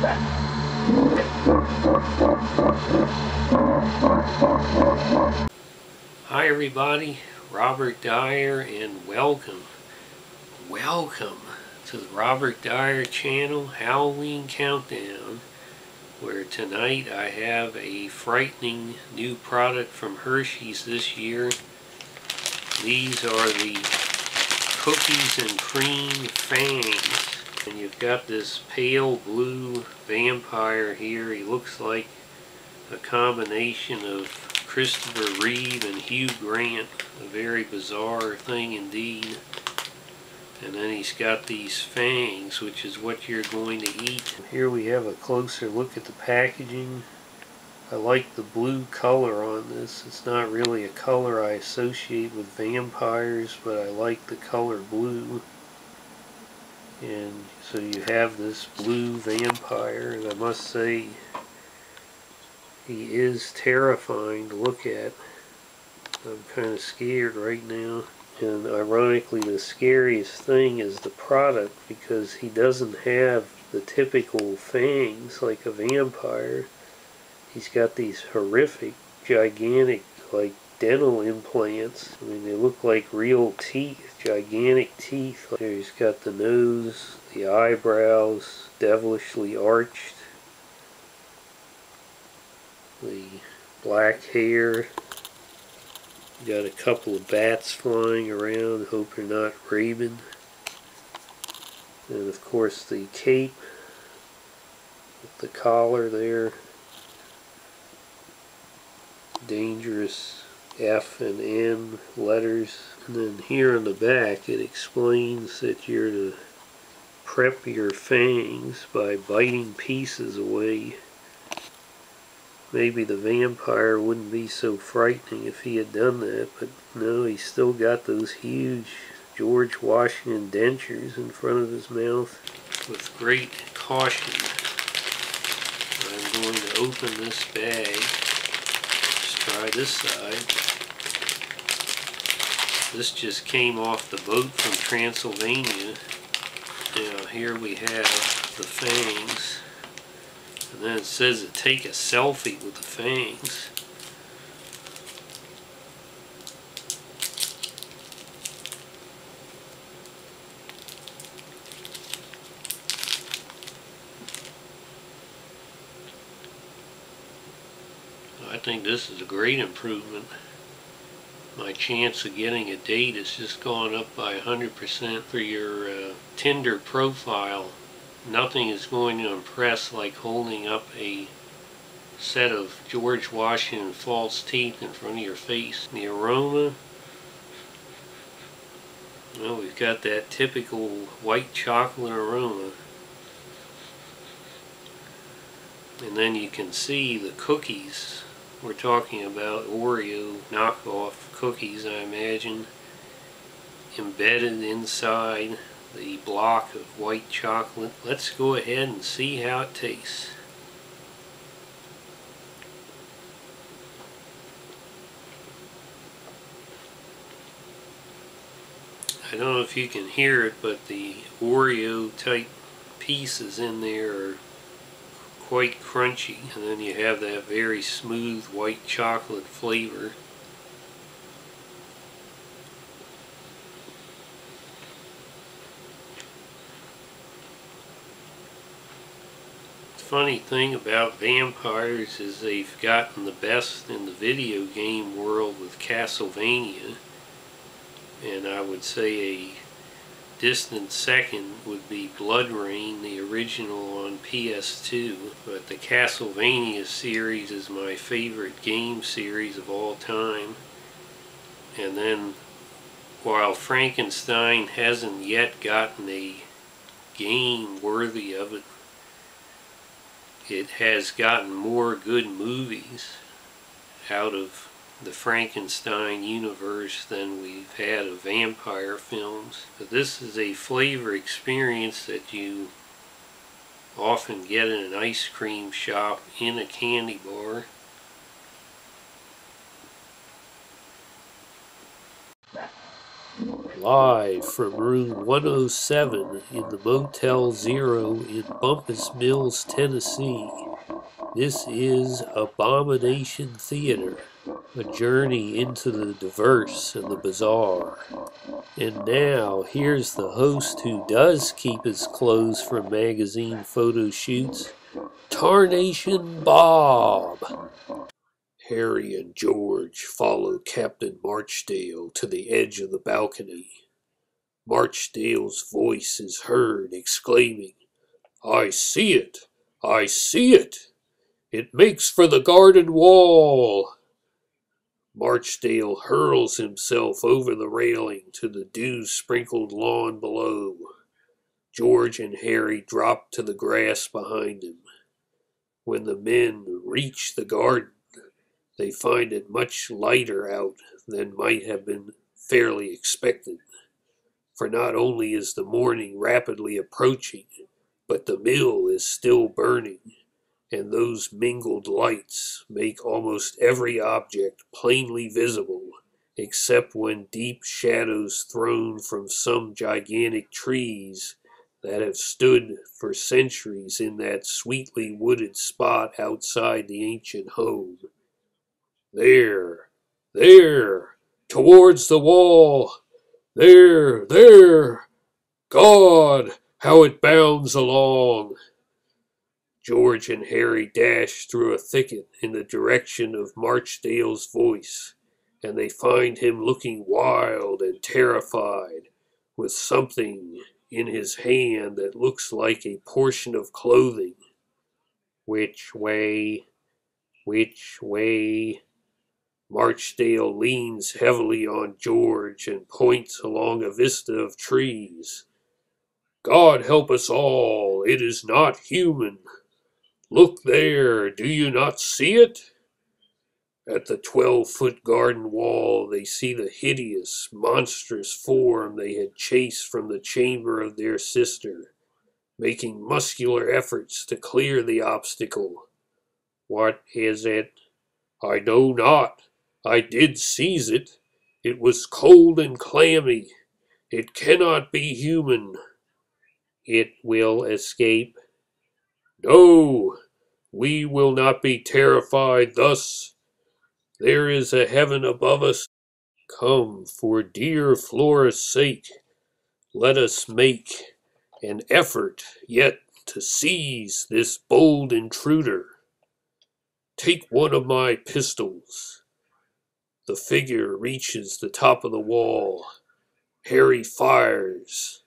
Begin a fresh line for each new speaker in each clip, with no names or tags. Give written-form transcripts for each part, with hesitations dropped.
Hi everybody, Robert Dyer, and welcome to the Robert Dyer channel Halloween Countdown, where tonight I have a frightening new product from Hershey's this year. These are the Cookies and Cream Fangs. And you've got this pale blue vampire here. He looks like a combination of Christopher Reeve and Hugh Grant. A very bizarre thing indeed. And then he's got these fangs, which is what you're going to eat. Here we have a closer look at the packaging. I like the blue color on this. It's not really a color I associate with vampires, but I like the color blue. And so you have this blue vampire, and I must say he is terrifying to look at. I'm kind of scared right now. And ironically, the scariest thing is the product, because he doesn't have the typical fangs like a vampire. He's got these horrific, gigantic, like dental implants. I mean, they look like real teeth, gigantic teeth. There he's got the nose, the eyebrows, devilishly arched, the black hair. Got a couple of bats flying around, hope they're not rabid. And of course the cape with the collar there. Dangerous F and M letters. And then here on the back it explains that you're to prep your fangs by biting pieces away. Maybe the vampire wouldn't be so frightening if he had done that, but no, he's still got those huge George Washington dentures in front of his mouth. With great caution, I'm going to open this bag. Let's try this side. This just came off the boat from Transylvania. Now here we have the fangs. And then it says to take a selfie with the fangs. I think this is a great improvement. My chance of getting a date has just gone up by 100% for your Tinder profile. Nothing is going to impress like holding up a set of George Washington false teeth in front of your face. The aroma, well, we've got that typical white chocolate aroma. And then you can see the cookies. We're talking about Oreo knockoff cookies, I imagine, embedded inside the block of white chocolate. Let's go ahead and see how it tastes. I don't know if you can hear it, but the Oreo type pieces in there are quite crunchy, and then you have that very smooth white chocolate flavor. Funny thing about vampires is they've gotten the best in the video game world with Castlevania, and I would say a distant second would be Blood Rain, the original on PS2. But the Castlevania series is my favorite game series of all time. And then while Frankenstein hasn't yet gotten a game worthy of it, it has gotten more good movies out of the Frankenstein universe than we've had of vampire films. But this is a flavor experience that you often get in an ice cream shop in a candy bar. Live from room 107 in the Motel Zero in Bumpus Mills, Tennessee. This is Abomination Theater, a journey into the diverse and the bizarre. And now, here's the host who does keep his clothes from magazine photo shoots, TarnationBob. Harry and George follow Captain Marchdale to the edge of the balcony. Marchdale's voice is heard exclaiming, "I see it! I see it! It makes for the garden wall!" Marchdale hurls himself over the railing to the dew-sprinkled lawn below. George and Harry drop to the grass behind him. When the men reach the garden, they find it much lighter out than might have been fairly expected. For not only is the morning rapidly approaching, but the mill is still burning, and those mingled lights make almost every object plainly visible, except when deep shadows thrown from some gigantic trees that have stood for centuries in that sweetly wooded spot outside the ancient home. There, there, towards the wall, there, God, how it bounds along! George and Harry dash through a thicket in the direction of Marchdale's voice, and they find him looking wild and terrified, with something in his hand that looks like a portion of clothing. Which way? Which way? Marchdale leans heavily on George and points along a vista of trees. God help us all, it is not human. Look there, do you not see it? At the 12-foot garden wall they see the hideous, monstrous form they had chased from the chamber of their sister, making muscular efforts to clear the obstacle. What is it? I know not. I did seize it. It was cold and clammy. It cannot be human. It will escape. No, we will not be terrified thus. There is a heaven above us. Come, for dear Flora's sake, let us make an effort yet to seize this bold intruder. Take one of my pistols. The figure reaches the top of the wall. Harry fires.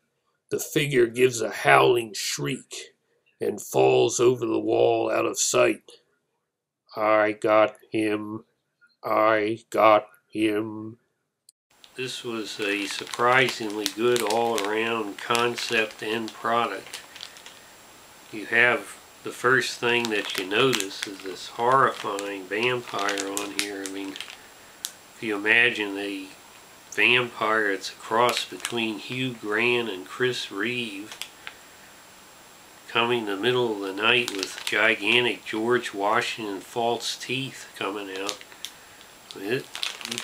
The figure gives a howling shriek and falls over the wall out of sight. I got him. I got him. This was a surprisingly good all-around concept and product. You have the first thing that you notice is this horrifying vampire on here. I mean, if you imagine a vampire, it's a cross between Hugh Grant and Chris Reeve, coming in the middle of the night with gigantic George Washington false teeth coming out. You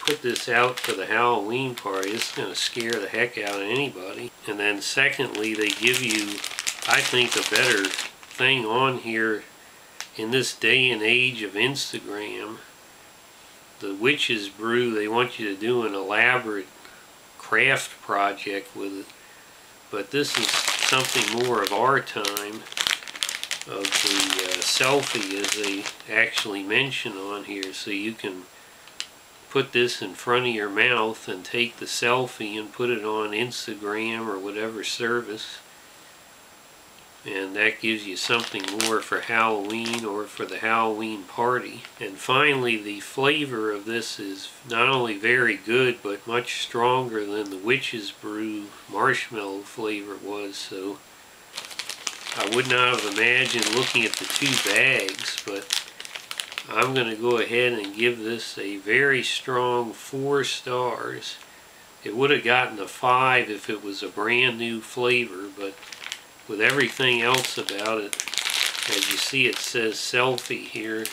put this out for the Halloween party, it's going to scare the heck out of anybody. And then secondly, they give you, I think, a better thing on here in this day and age of Instagram. The Witch's Brew, they want you to do an elaborate craft project with it. But this is something more of our time, of the selfie, as they actually mention on here. So you can put this in front of your mouth and take the selfie and put it on Instagram or whatever service. And that gives you something more for Halloween or for the Halloween party. And finally, the flavor of this is not only very good, but much stronger than the Witch's Brew marshmallow flavor was. So I would not have imagined looking at the two bags, but I'm going to go ahead and give this a very strong 4 stars. It would have gotten a 5 if it was a brand new flavor, but with everything else about it, as you see it says selfie here,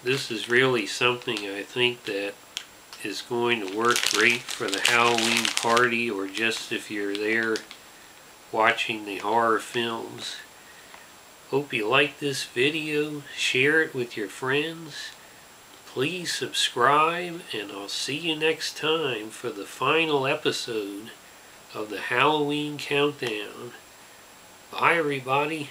this is really something I think that is going to work great for the Halloween party, or just if you're there watching the horror films. Hope you like this video. Share it with your friends. Please subscribe, and I'll see you next time for the final episode of the Halloween countdown. Bye, everybody.